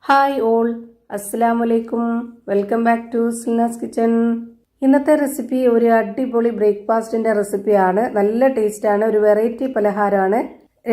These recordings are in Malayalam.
ഹായ് ഓൾ, അസ്സലാമലൈക്കും. Welcome back to Silna's kitchen. ഇന്നത്തെ റെസിപ്പി ഒരു അടിപൊളി ബ്രേക്ക്ഫാസ്റ്റിന്റെ റെസിപ്പിയാണ്. നല്ല ടേസ്റ്റാണ്. ഒരു വെറൈറ്റി പലഹാരമാണ്.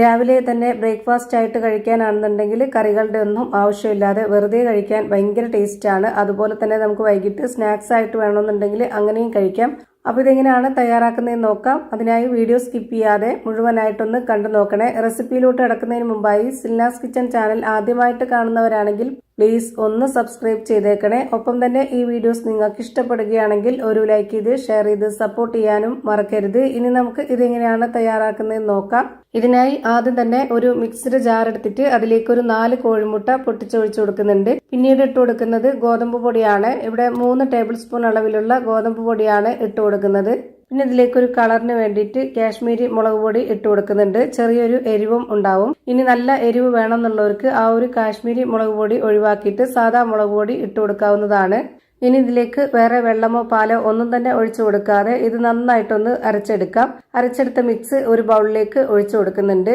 രാവിലെ തന്നെ ബ്രേക്ക്ഫാസ്റ്റ് ആയിട്ട് കഴിക്കാനാണെന്നുണ്ടെങ്കിൽ കറികളുടെ ഒന്നും ആവശ്യമില്ലാതെ വെറുതെ കഴിക്കാൻ ഭയങ്കര ടേസ്റ്റാണ്. അതുപോലെ തന്നെ നമുക്ക് വൈകിട്ട് സ്നാക്സ് ആയിട്ട് വേണമെന്നുണ്ടെങ്കിൽ അങ്ങനെയും കഴിക്കാം. അപ്പോൾ ഇതെങ്ങനെയാണ് തയ്യാറാക്കുന്നതെന്ന് നോക്കാം. അതിനായി വീഡിയോ സ്കിപ്പ് ചെയ്യാതെ മുഴുവനായിട്ടൊന്ന് കണ്ടു നോക്കണേ. റെസിപ്പിയിലോട്ട് കിടക്കുന്നതിന് മുമ്പായി സിൽനാസ് കിച്ചൺ ചാനൽ ആദ്യമായിട്ട് കാണുന്നവരാണെങ്കിൽ പ്ലീസ് ഒന്ന് സബ്സ്ക്രൈബ് ചെയ്തേക്കണേ. ഒപ്പം തന്നെ ഈ വീഡിയോസ് നിങ്ങൾക്ക് ഇഷ്ടപ്പെടുകയാണെങ്കിൽ ഒരു ലൈക്ക് ചെയ്ത് ഷെയർ ചെയ്ത് സപ്പോർട്ട് ചെയ്യാനും മറക്കരുത്. ഇനി നമുക്ക് ഇതെങ്ങനെയാണ് തയ്യാറാക്കുന്നതെന്ന് നോക്കാം. ഇതിനായി ആദ്യം തന്നെ ഒരു മിക്സ്ഡ് ജാർ എടുത്തിട്ട് അതിലേക്ക് ഒരു 4 കോഴിമുട്ട പൊട്ടിച്ചൊഴിച്ചു കൊടുക്കുന്നുണ്ട്. പിന്നീട് ഇട്ട് കൊടുക്കുന്നത് ഗോതമ്പ് പൊടിയാണ്. ഇവിടെ 3 ടേബിൾ സ്പൂൺ അളവിലുള്ള ഗോതമ്പ് പൊടിയാണ് ഇട്ട് കൊടുക്കുന്നത്. പിന്നെ ഇതിലേക്ക് ഒരു കളറിന് വേണ്ടിയിട്ട് കാശ്മീരി മുളക് പൊടി ഇട്ട് കൊടുക്കുന്നുണ്ട്. ചെറിയൊരു എരിവും ഉണ്ടാവും. ഇനി നല്ല എരിവ് വേണമെന്നുള്ളവർക്ക് ആ ഒരു കാശ്മീരി മുളക് പൊടി ഒഴിവാക്കിയിട്ട് സാധാ മുളക് പൊടി ഇട്ട് കൊടുക്കാവുന്നതാണ്. ഇനി ഇതിലേക്ക് വേറെ വെള്ളമോ പാലോ ഒന്നും തന്നെ ഒഴിച്ചു കൊടുക്കാതെ ഇത് നന്നായിട്ടൊന്ന് അരച്ചെടുക്കാം. അരച്ചെടുത്ത മിക്സ് ഒരു ബൗളിലേക്ക് ഒഴിച്ചു കൊടുക്കുന്നുണ്ട്.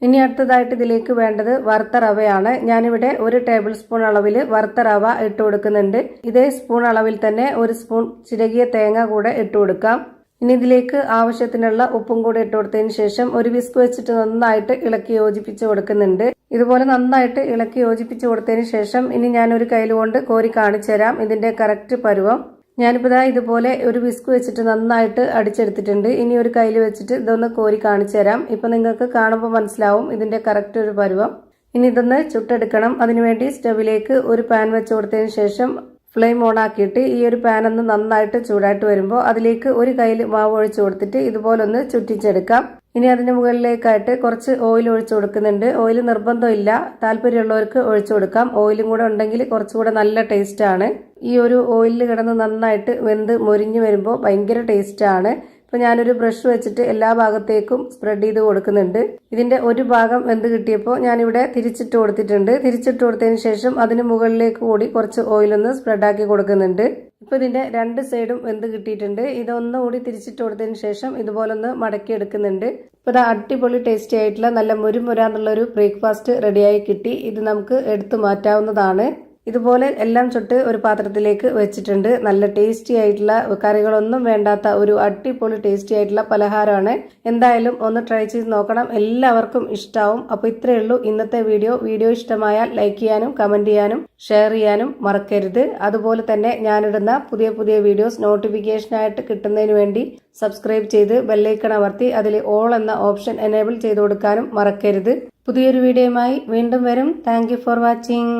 ഇനി അടുത്തതായിട്ട് ഇതിലേക്ക് വേണ്ടത് വറുത്ത റവയാണ്. ഞാനിവിടെ 1 ടേബിൾ സ്പൂൺ അളവിൽ വറുത്ത റവ ഇട്ട് കൊടുക്കുന്നുണ്ട്. ഇതേ സ്പൂൺ അളവിൽ തന്നെ 1 സ്പൂൺ ചിരകിയ തേങ്ങ കൂടെ ഇട്ട് കൊടുക്കാം. ഇനി ഇതിലേക്ക് ആവശ്യത്തിനുള്ള ഉപ്പും കൂടി ഇട്ട് കൊടുത്തതിന് ശേഷം ഒരു വിസ്ക് വെച്ചിട്ട് നന്നായിട്ട് ഇളക്കി യോജിപ്പിച്ച് കൊടുക്കുന്നുണ്ട്. ഇതുപോലെ നന്നായിട്ട് ഇളക്കി യോജിപ്പിച്ച് കൊടുത്തതിന് ശേഷം ഇനി ഞാനൊരു കയ്യിൽ കൊണ്ട് കോരി കാണിച്ചു തരാം ഇതിന്റെ കറക്റ്റ് പരുവം. ഞാനിപ്പോൾ ഇതുപോലെ ഒരു വിസ്ക് വെച്ചിട്ട് നന്നായിട്ട് അടിച്ചെടുത്തിട്ടുണ്ട്. ഇനി ഒരു കയ്യിൽ വെച്ചിട്ട് ഇതൊന്ന് കോരി കാണിച്ചു തരാം. ഇപ്പൊ നിങ്ങൾക്ക് കാണുമ്പോൾ മനസ്സിലാവും ഇതിന്റെ കറക്റ്റ് ഒരു പരുവം. ഇനി ഇതൊന്ന് ചുട്ടെടുക്കണം. അതിനുവേണ്ടി സ്റ്റവിലേക്ക് ഒരു പാൻ വെച്ച് കൊടുത്തതിന് ശേഷം ഫ്ലെയിം ഓൺ ആക്കിയിട്ട് ഈ ഒരു പാൻ ഒന്ന് നന്നായിട്ട് ചൂടായിട്ട് വരുമ്പോൾ അതിലേക്ക് ഒരു കയ്യിൽ മാവ് ഒഴിച്ചു കൊടുത്തിട്ട് ഇതുപോലെ ഒന്ന് ചുറ്റിച്ചെടുക്കാം. ഇനി അതിന് മുകളിലേക്കായിട്ട് കുറച്ച് ഓയിൽ ഒഴിച്ചു കൊടുക്കുന്നുണ്ട്. ഓയിൽ നിർബന്ധമില്ല, താല്പര്യമുള്ളവർക്ക് ഒഴിച്ചു കൊടുക്കാം. ഓയിലും കൂടെ ഉണ്ടെങ്കിൽ കുറച്ചുകൂടെ നല്ല ടേസ്റ്റ് ആണ്. ഈ ഒരു ഓയിലിൽ കിടന്ന് നന്നായിട്ട് വെന്ത് മൊരിഞ്ഞു വരുമ്പോൾ ഭയങ്കര ടേസ്റ്റ് ആണ്. ഇപ്പൊ ഞാനൊരു ബ്രഷ് വെച്ചിട്ട് എല്ലാ ഭാഗത്തേക്കും സ്പ്രെഡ് ചെയ്ത് കൊടുക്കുന്നുണ്ട്. ഇതിന്റെ ഒരു ഭാഗം വെന്ത് കിട്ടിയപ്പോൾ ഞാനിവിടെ തിരിച്ചിട്ട് കൊടുത്തിട്ടുണ്ട്. തിരിച്ചിട്ട് കൊടുത്തതിന് ശേഷം അതിന് മുകളിലേക്ക് കൂടി കുറച്ച് ഓയിലൊന്ന് സ്പ്രെഡാക്കി കൊടുക്കുന്നുണ്ട്. ഇപ്പൊ ഇതിന്റെ 2 സൈഡും വെന്ത് കിട്ടിയിട്ടുണ്ട്. ഇതൊന്നുകൂടി തിരിച്ചിട്ട് കൊടുത്തതിന് ശേഷം ഇതുപോലൊന്ന് മടക്കി എടുക്കുന്നുണ്ട്. ഇപ്പൊ ഇത് അടിപൊളി ടേസ്റ്റി ആയിട്ടുള്ള നല്ല മുരുമുരാന്നുള്ള ഒരു ബ്രേക്ക്ഫാസ്റ്റ് റെഡിയായി കിട്ടി. ഇത് നമുക്ക് എടുത്തു മാറ്റാവുന്നതാണ്. ഇതുപോലെ എല്ലാം ചുട്ട് ഒരു പാത്രത്തിലേക്ക് വെച്ചിട്ടുണ്ട്. നല്ല ടേസ്റ്റി ആയിട്ടുള്ള കറികളൊന്നും വേണ്ടാത്ത ഒരു അടിപൊളി ടേസ്റ്റി ആയിട്ടുള്ള പലഹാരമാണ്. എന്തായാലും ഒന്ന് ട്രൈ ചെയ്ത് നോക്കണം. എല്ലാവർക്കും ഇഷ്ടാവും. അപ്പോൾ ഇത്രയേ ഉള്ളൂ ഇന്നത്തെ വീഡിയോ ഇഷ്ടമായാൽ ലൈക്ക് ചെയ്യാനും കമന്റ് ചെയ്യാനും ഷെയർ ചെയ്യാനും മറക്കരുത്. അതുപോലെ തന്നെ ഞാനിടുന്ന പുതിയ വീഡിയോസ് നോട്ടിഫിക്കേഷനായിട്ട് കിട്ടുന്നതിന് വേണ്ടി സബ്സ്ക്രൈബ് ചെയ്ത് ബെല്ലൈക്കൺ അമർത്തി അതിൽ ഓൾ എന്ന ഓപ്ഷൻ എനേബിൾ ചെയ്ത് കൊടുക്കാനും മറക്കരുത്. പുതിയൊരു വീഡിയോയുമായി വീണ്ടും വരും. Thank you for watching.